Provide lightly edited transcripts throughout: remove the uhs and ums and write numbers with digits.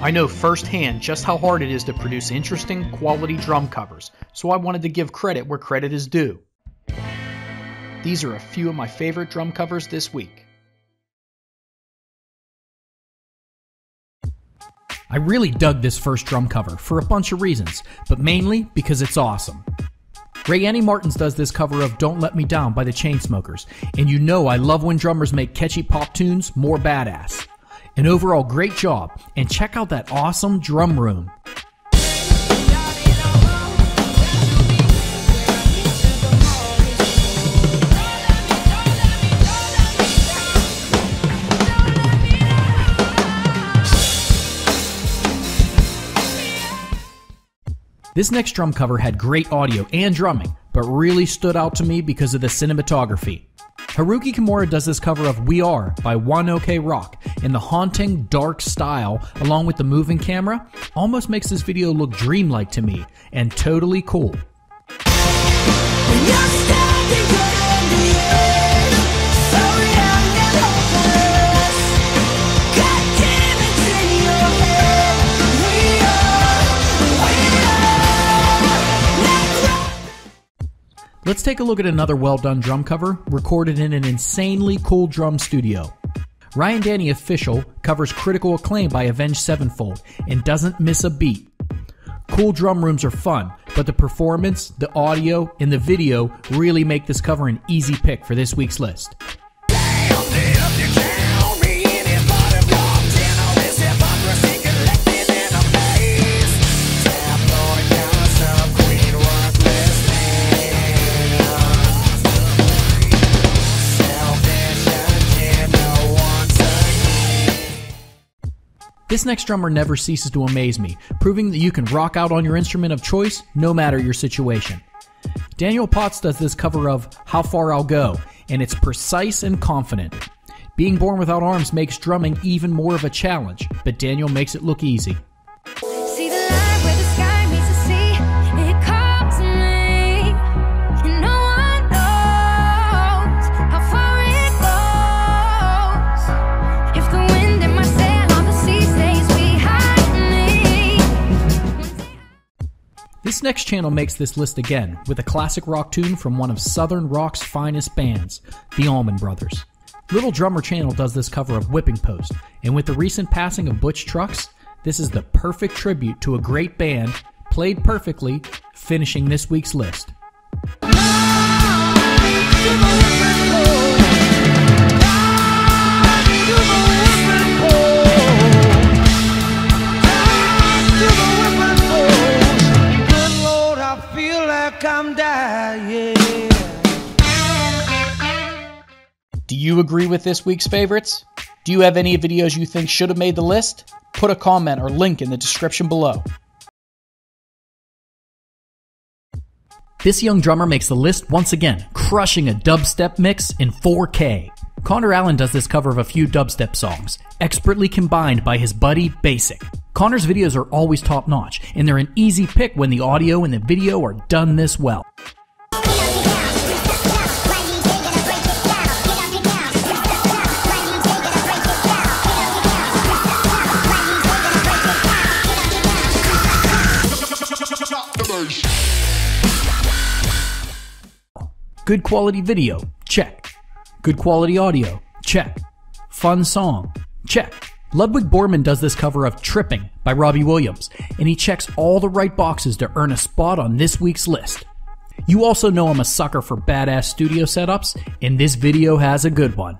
I know firsthand just how hard it is to produce interesting, quality drum covers, so I wanted to give credit where credit is due. These are a few of my favorite drum covers this week. I really dug this first drum cover for a bunch of reasons, but mainly because it's awesome. Ray Martins does this cover of Don't Let Me Down by the Chainsmokers, and you know I love when drummers make catchy pop tunes more badass. An overall great job, and check out that awesome drum room. This next drum cover had great audio and drumming, but really stood out to me because of the cinematography. Haruki Kimura does this cover of We Are by One OK Rock, and the haunting, dark style, along with the moving camera, almost makes this video look dreamlike to me, and totally cool. Let's take a look at another well-done drum cover, recorded in an insanely cool drum studio. Ryan Danny Official covers Critical Acclaim by Avenged Sevenfold and doesn't miss a beat. Cool drum rooms are fun, but the performance, the audio, and the video really make this cover an easy pick for this week's list. This next drummer never ceases to amaze me, proving that you can rock out on your instrument of choice no matter your situation. Daniel Potts does this cover of How Far I'll Go, and it's precise and confident. Being born without arms makes drumming even more of a challenge, but Daniel makes it look easy. See the line where the sky meets the sea, it calls me, and no one knows how far it goes. If the wind in my sail on the sea stays behind me. This next channel makes this list again with a classic rock tune from one of Southern rock's finest bands, the Allman Brothers. Little Drummer Channel does this cover of Whipping Post, and with the recent passing of Butch Trucks, this is the perfect tribute to a great band, played perfectly, finishing this week's list. Do you agree with this week's favorites? Do you have any videos you think should have made the list? Put a comment or link in the description below. This young drummer makes the list once again, crushing a dubstep mix in 4K. Connor Allen does this cover of a few dubstep songs, expertly combined by his buddy Basic. Connor's videos are always top-notch, and they're an easy pick when the audio and the video are done this well. Good quality video, check. Good quality audio, check. Fun song, check. Ludwig Borman does this cover of Tripping by Robbie Williams, and he checks all the right boxes to earn a spot on this week's list. You also know I'm a sucker for badass studio setups, and this video has a good one.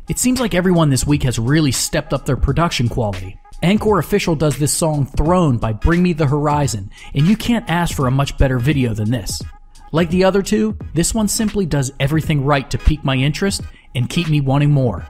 It seems like everyone this week has really stepped up their production quality. Encore Official does this song Throne by Bring Me the Horizon, and you can't ask for a much better video than this. Like the other two, this one simply does everything right to pique my interest and keep me wanting more.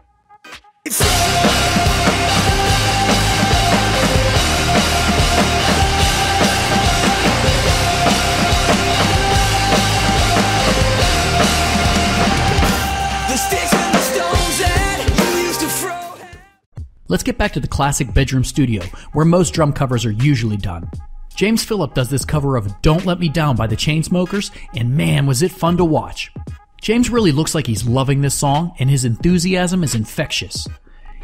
Let's get back to the classic bedroom studio, where most drum covers are usually done. James Phillip does this cover of Don't Let Me Down by the Chainsmokers, and man, was it fun to watch. James really looks like he's loving this song, and his enthusiasm is infectious.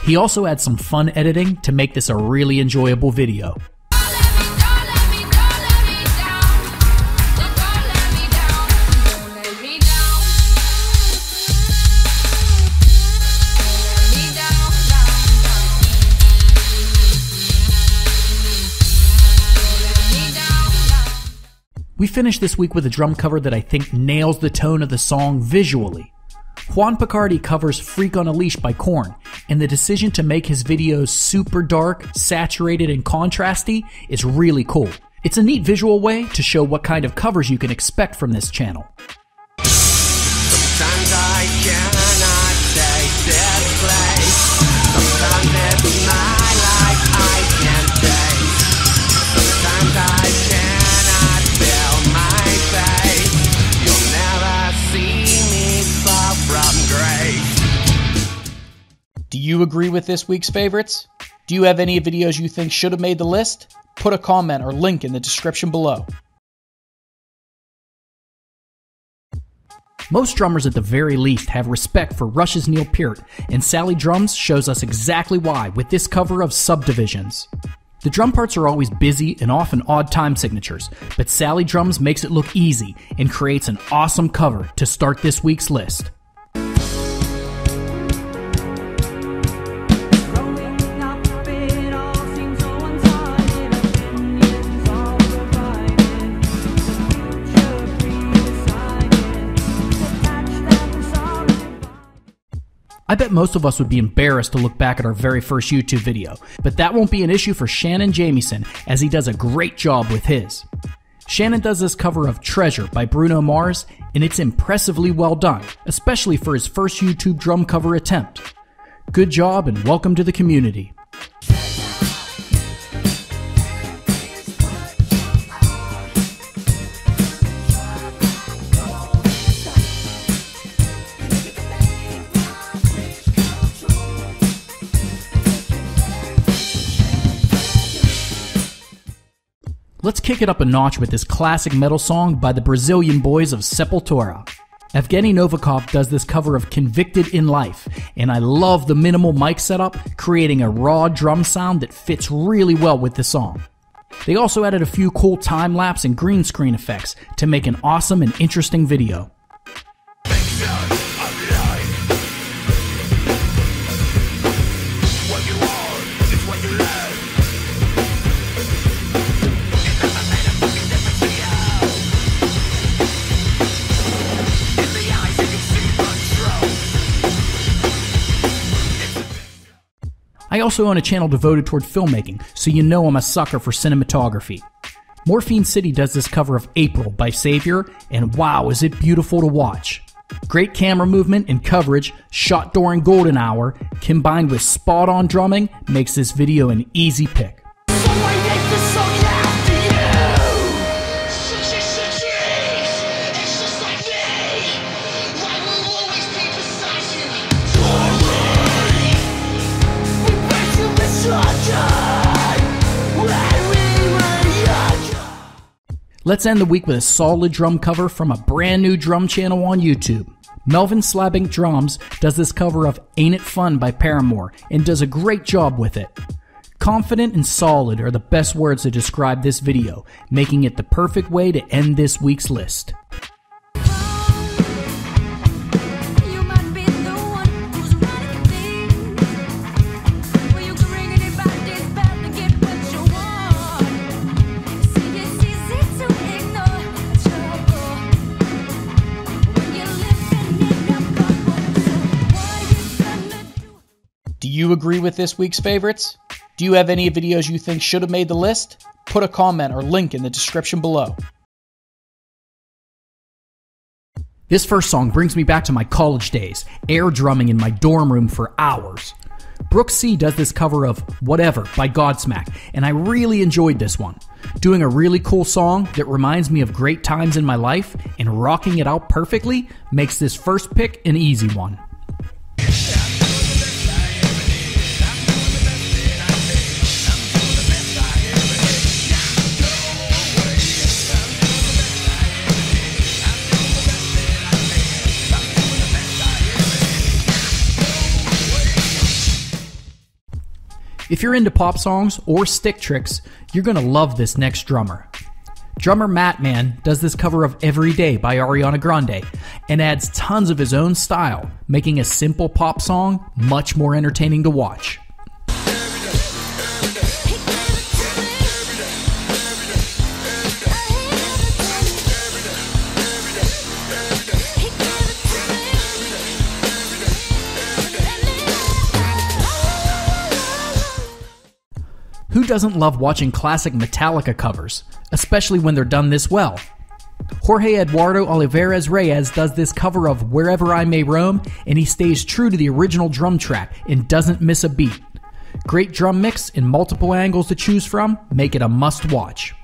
He also adds some fun editing to make this a really enjoyable video. We finished this week with a drum cover that I think nails the tone of the song visually. Juan Picardi covers Freak on a Leash by Korn, and the decision to make his videos super dark, saturated, and contrasty is really cool. It's a neat visual way to show what kind of covers you can expect from this channel. Sometimes I cannot take this place. Sometimes it's my life I can't take. Sometimes I cannot feel my face. You'll never see me fall from grace. Do you agree with this week's favorites? Do you have any videos you think should have made the list? Put a comment or link in the description below. Most drummers at the very least have respect for Rush's Neil Peart, and Sally Drums shows us exactly why with this cover of Subdivisions. The drum parts are always busy and often odd time signatures, but Sally Drums makes it look easy and creates an awesome cover to start this week's list. I bet most of us would be embarrassed to look back at our very first YouTube video, but that won't be an issue for Shannon Jamieson, as he does a great job with his. Shannon does this cover of Treasure by Bruno Mars, and it's impressively well done, especially for his first YouTube drum cover attempt. Good job and welcome to the community. Let's kick it up a notch with this classic metal song by the Brazilian boys of Sepultura. Evgeny Novikov does this cover of Convicted in Life, and I love the minimal mic setup, creating a raw drum sound that fits really well with the song. They also added a few cool time-lapse and green screen effects to make an awesome and interesting video. I also own a channel devoted toward filmmaking, so you know I'm a sucker for cinematography. Morphine City does this cover of April by Savior, and wow, is it beautiful to watch. Great camera movement and coverage, shot during golden hour, combined with spot-on drumming, makes this video an easy pick. Let's end the week with a solid drum cover from a brand new drum channel on YouTube. Melvin Slabbing Drums does this cover of Ain't It Fun by Paramore and does a great job with it. Confident and solid are the best words to describe this video, making it the perfect way to end this week's list. Do you agree with this week's favorites? Do you have any videos you think should have made the list? Put a comment or link in the description below. This first song brings me back to my college days, air drumming in my dorm room for hours. Brooke C does this cover of Whatever by Godsmack, and I really enjoyed this one. Doing a really cool song that reminds me of great times in my life and rocking it out perfectly makes this first pick an easy one. If you're into pop songs or stick tricks, you're going to love this next drummer. Drummer Matt Man does this cover of Every Day by Ariana Grande and adds tons of his own style, making a simple pop song much more entertaining to watch. Who doesn't love watching classic Metallica covers, especially when they're done this well? Jorge Eduardo Olivares Reyes does this cover of Wherever I May Roam, and he stays true to the original drum track and doesn't miss a beat. Great drum mix and multiple angles to choose from make it a must-watch.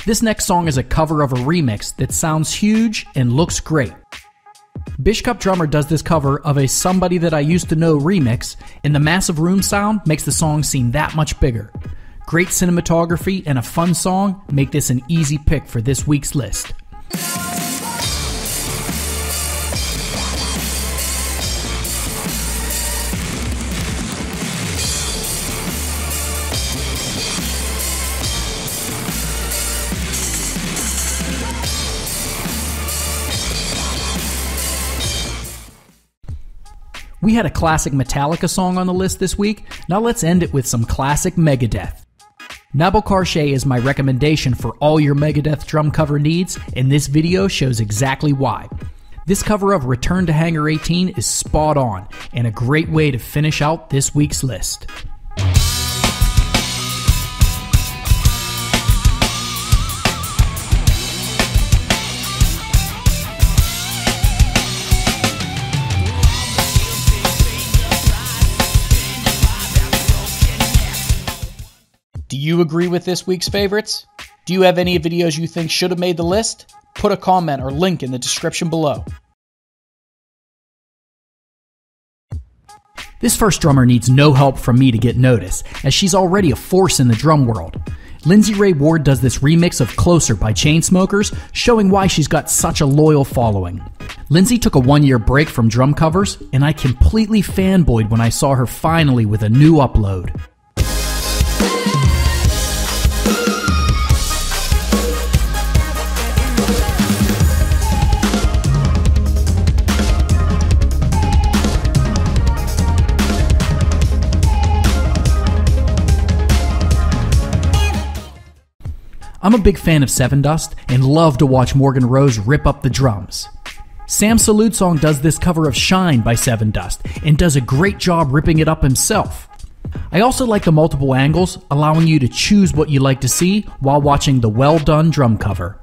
This next song is a cover of a remix that sounds huge and looks great. Bishcup Drummer does this cover of a Somebody That I Used to Know remix, and the massive room sound makes the song seem that much bigger. Great cinematography and a fun song make this an easy pick for this week's list. We had a classic Metallica song on the list this week. Now let's end it with some classic Megadeth. Nabal Karshay is my recommendation for all your Megadeth drum cover needs, and this video shows exactly why. This cover of Return to Hangar 18 is spot on, and a great way to finish out this week's list. Do you agree with this week's favorites? Do you have any videos you think should have made the list? Put a comment or link in the description below. This first drummer needs no help from me to get noticed, as she's already a force in the drum world. Lindsay Ray Ward does this remix of Closer by Chainsmokers, showing why she's got such a loyal following. Lindsay took a one-year break from drum covers, and I completely fanboyed when I saw her finally with a new upload. I'm a big fan of Sevendust and love to watch Morgan Rose rip up the drums. Sam Saludsong does this cover of Shine by Sevendust and does a great job ripping it up himself. I also like the multiple angles, allowing you to choose what you like to see while watching the well-done drum cover.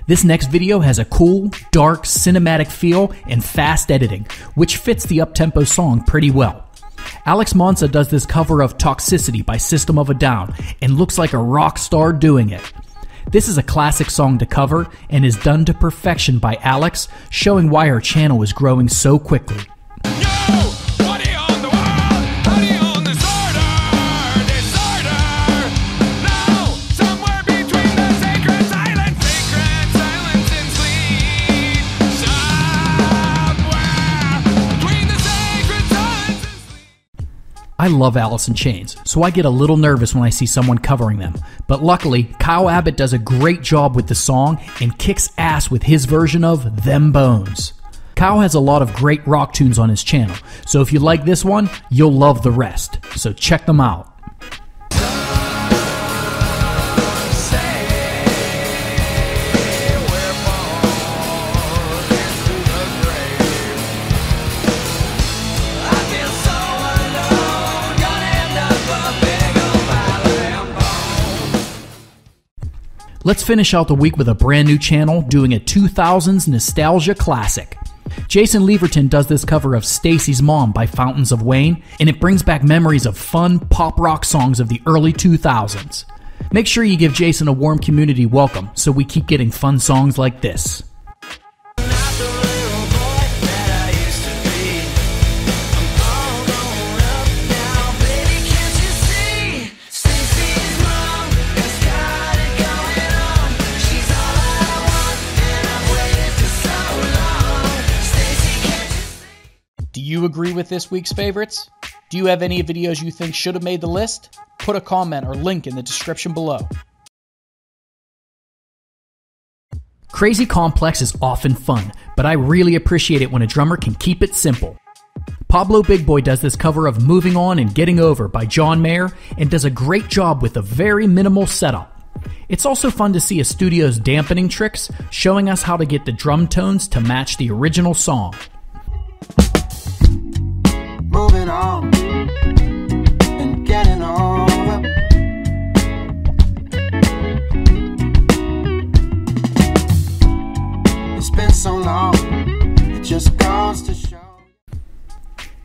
This next video has a cool, dark, cinematic feel and fast editing, which fits the uptempo song pretty well. Alex Monsa does this cover of Toxicity by System of a Down and looks like a rock star doing it. This is a classic song to cover and is done to perfection by Alex, showing why her channel is growing so quickly. I love Alice in Chains, so I get a little nervous when I see someone covering them. But luckily, Kyle Abbott does a great job with the song and kicks ass with his version of Them Bones. Kyle has a lot of great rock tunes on his channel, so if you like this one, you'll love the rest. So check them out. Let's finish out the week with a brand new channel doing a 2000s nostalgia classic. Jason Leverton does this cover of Stacy's Mom by Fountains of Wayne, and it brings back memories of fun pop rock songs of the early 2000s. Make sure you give Jason a warm community welcome so we keep getting fun songs like this. Do you agree with this week's favorites? Do you have any videos you think should have made the list? Put a comment or link in the description below. Crazy complex is often fun, but I really appreciate it when a drummer can keep it simple. Pablo Big Boy does this cover of Moving On and Getting Over by John Mayer and does a great job with a very minimal setup. It's also fun to see a studio's dampening tricks, showing us how to get the drum tones to match the original song. Moving on and getting over. It's been so long, it just goes to show.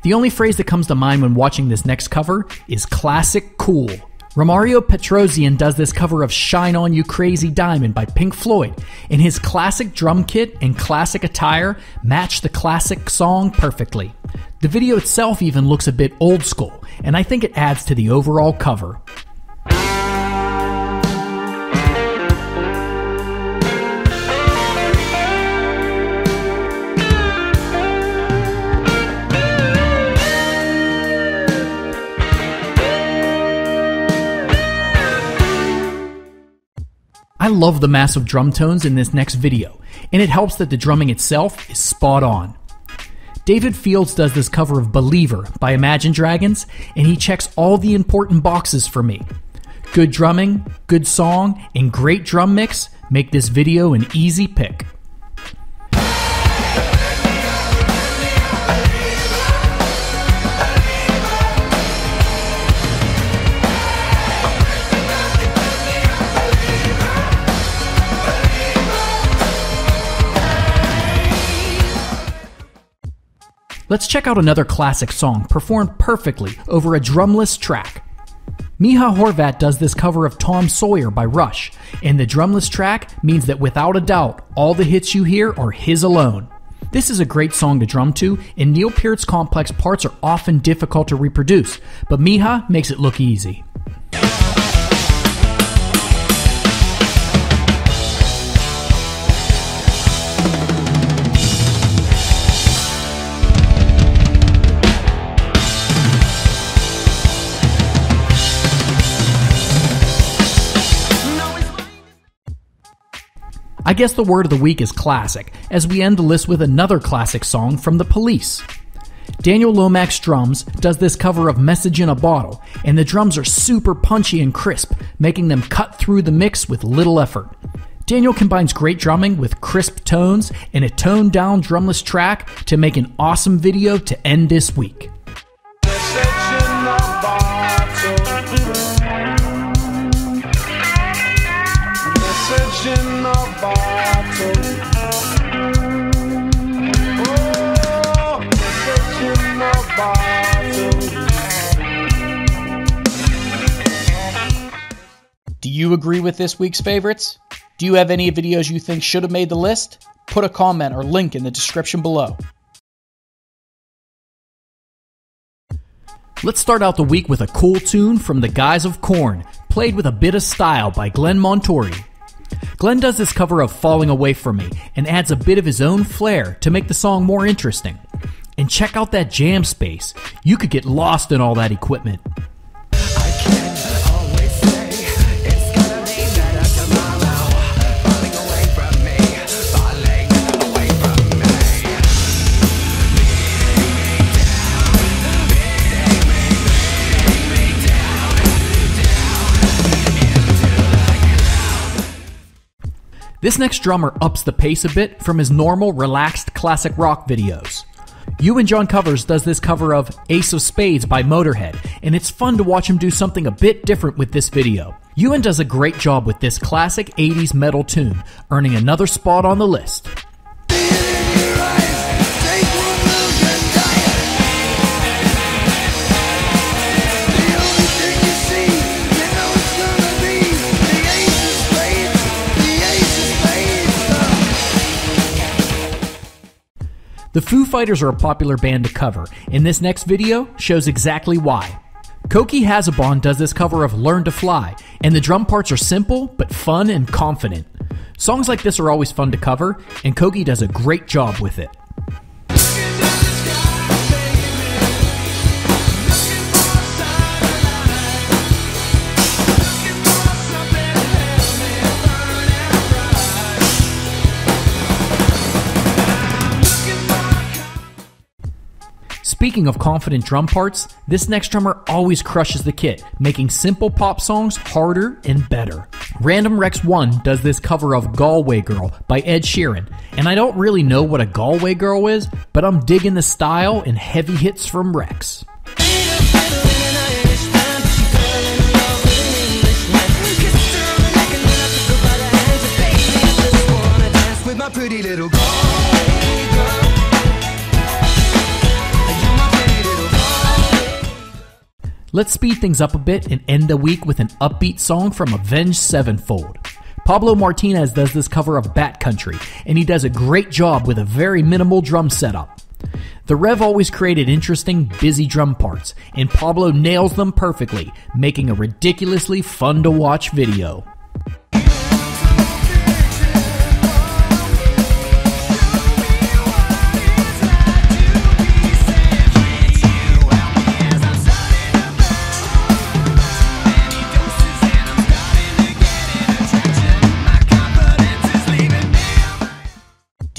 The only phrase that comes to mind when watching this next cover is classic cool. Romario Petrosian does this cover of Shine On You Crazy Diamond by Pink Floyd, and his classic drum kit and classic attire match the classic song perfectly. The video itself even looks a bit old school, and I think it adds to the overall cover. I love the massive drum tones in this next video, and it helps that the drumming itself is spot on. David Fields does this cover of Believer by Imagine Dragons, and he checks all the important boxes for me. Good drumming, good song, and great drum mix make this video an easy pick. Let's check out another classic song performed perfectly over a drumless track. Miha Horvat does this cover of Tom Sawyer by Rush, and the drumless track means that without a doubt, all the hits you hear are his alone. This is a great song to drum to, and Neil Peart's complex parts are often difficult to reproduce, but Miha makes it look easy. I guess the word of the week is classic, as we end the list with another classic song from The Police. Daniel Lomax Drums does this cover of Message in a Bottle, and the drums are super punchy and crisp, making them cut through the mix with little effort. Daniel combines great drumming with crisp tones and a toned-down drumless track to make an awesome video to end this week. Do you agree with this week's favorites? Do you have any videos you think should have made the list? Put a comment or link in the description below. Let's start out the week with a cool tune from the guys of Korn, played with a bit of style by Glenn Montori. Glenn does this cover of Falling Away From Me and adds a bit of his own flair to make the song more interesting. And check out that jam space. You could get lost in all that equipment. This next drummer ups the pace a bit from his normal, relaxed classic rock videos. Ewan John Covers does this cover of Ace of Spades by Motorhead, and it's fun to watch him do something a bit different with this video. Ewan does a great job with this classic 80s metal tune, earning another spot on the list. The Foo Fighters are a popular band to cover, and this next video shows exactly why. Koki Hazabon does this cover of Learn to Fly, and the drum parts are simple but fun and confident. Songs like this are always fun to cover, and Koki does a great job with it. Speaking of confident drum parts, this next drummer always crushes the kit, making simple pop songs harder and better. Random Rex 1 does this cover of Galway Girl by Ed Sheeran, and I don't really know what a Galway Girl is, but I'm digging the style and heavy hits from Rex. Pretty little Let's speed things up a bit and end the week with an upbeat song from Avenged Sevenfold. Pablo Martinez does this cover of Bat Country, and he does a great job with a very minimal drum setup. The Rev always created interesting, busy drum parts, and Pablo nails them perfectly, making a ridiculously fun to watch video.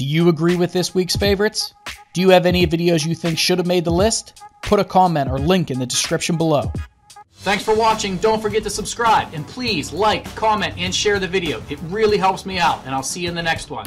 Do you agree with this week's favorites? Do you have any videos you think should have made the list? Put a comment or link in the description below. Thanks for watching. Don't forget to subscribe, and please like, comment, and share the video. It really helps me out, and I'll see you in the next one.